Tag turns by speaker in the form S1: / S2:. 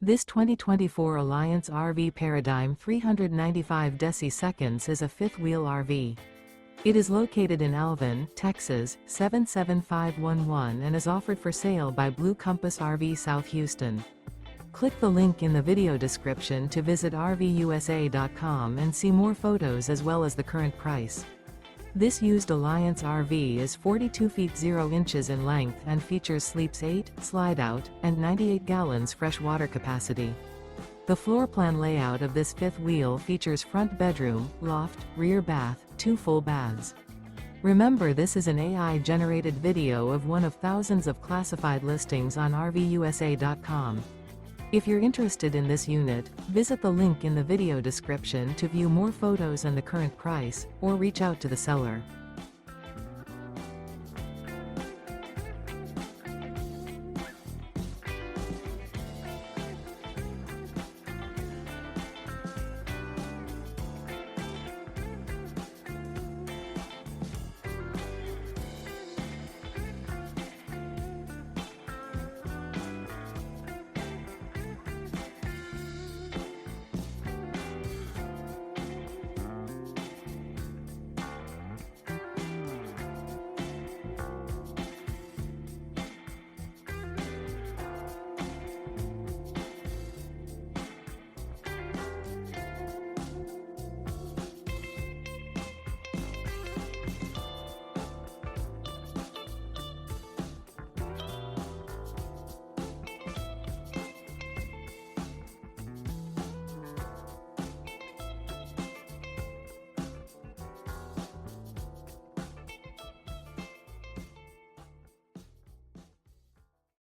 S1: This 2024 Alliance RV Paradigm 395 deci-seconds is a fifth-wheel RV. It is located in Alvin, Texas, 77511 and is offered for sale by Blue Compass RV South Houston. Click the link in the video description to visit RVUSA.com and see more photos as well as the current price. This used Alliance RV is 42 feet 0 inches in length and features sleeps 8, slide-out, and 98 gallons fresh water capacity. The floor plan layout of this fifth wheel features front bedroom, loft, rear bath, 2 full baths. Remember, this is an AI-generated video of one of thousands of classified listings on RVUSA.com. If you're interested in this unit, visit the link in the video description to view more photos and the current price, or reach out to the seller.